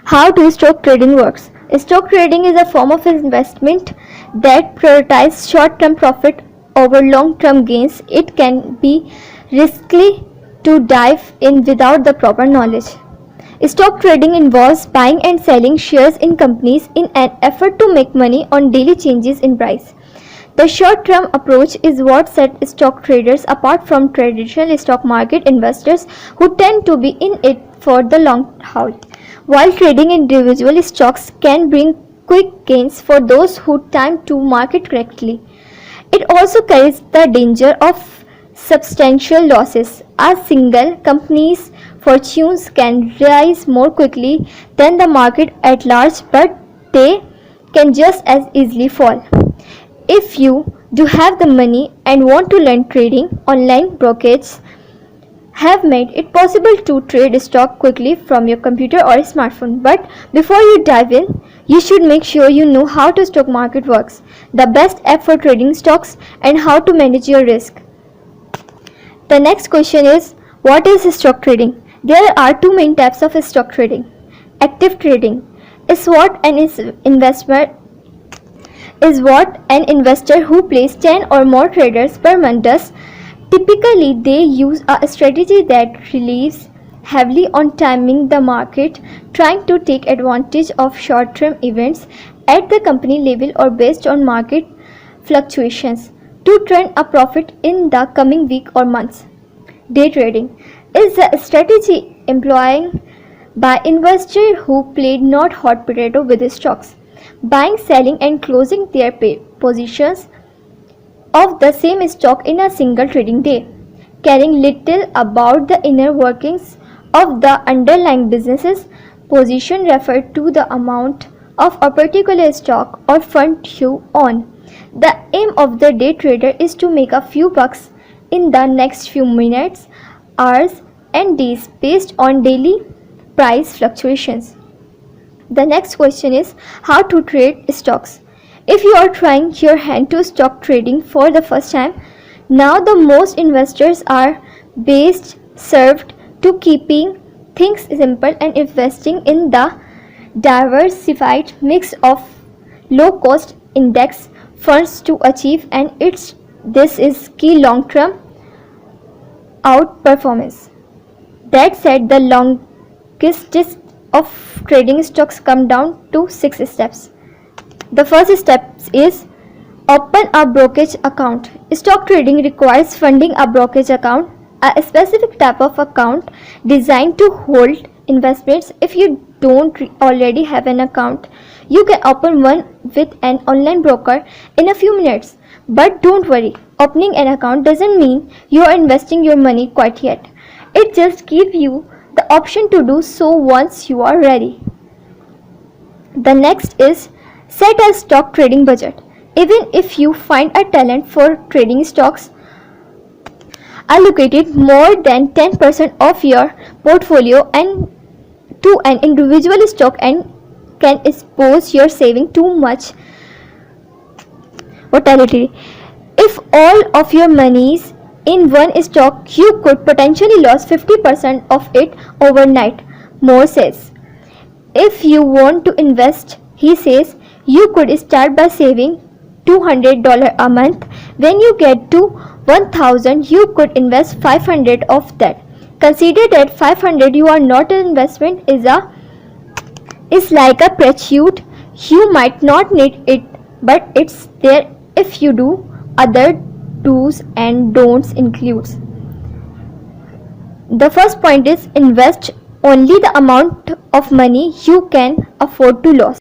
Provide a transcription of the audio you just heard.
How do stock trading works? Stock trading is a form of investment that prioritizes short-term profit over long-term gains. It can be risky to dive in without the proper knowledge. Stock trading involves buying and selling shares in companies in an effort to make money on daily changes in price. The short-term approach is what sets stock traders apart from traditional stock market investors who tend to be in it for the long haul. While trading individual stocks can bring quick gains for those who time to market correctly, it also carries the danger of substantial losses. A single company's fortunes can rise more quickly than the market at large, but they can just as easily fall. If you do have the money and want to learn trading, online brokerages have made it possible to trade stock quickly from your computer or smartphone. But before you dive in, you should make sure you know how the stock market works, the best app for trading stocks, and how to manage your risk. The next question is, what is stock trading? There are two main types of stock trading. Active trading is what an investor who places 10 or more traders per month does. Typically, they use a strategy that relies heavily on timing the market, trying to take advantage of short-term events at the company level or based on market fluctuations to turn a profit in the coming week or months. Day trading is a strategy employed by investors who play not hot potato with stocks, buying, selling, and closing their positions of the same stock in a single trading day, caring little about the inner workings of the underlying business's position referred to the amount of a particular stock or fund you own. The aim of the day trader is to make a few bucks in the next few minutes, hours, and days based on daily price fluctuations. The next question is how to trade stocks. If you are trying your hand to stock trading for the first time, now the most investors are best served to keeping things simple and investing in the diversified mix of low-cost index funds to achieve this is key long-term outperformance. That said, the longest list of trading stocks come down to 6 steps. The first step is open a brokerage account. Stock trading requires funding a brokerage account, a specific type of account designed to hold investments. If you don't already have an account, you can open one with an online broker in a few minutes. But don't worry, opening an account doesn't mean you are investing your money quite yet. It just gives you the option to do so once you are ready. The next is set a stock trading budget. Even if you find a talent for trading stocks, allocated more than 10% of your portfolio and to an individual stock and can expose your saving to much volatility. If all of your money is in one stock, you could potentially lose 50% of it overnight, Moore says. If you want to invest, he says, you could start by saving $200 a month. When you get to 1,000, you could invest 500 of that. Consider that 500 you are not an investment is like a parachute. You might not need it, but it's there if you do. Other do's and don'ts includes. The first point is invest only the amount of money you can afford to lose.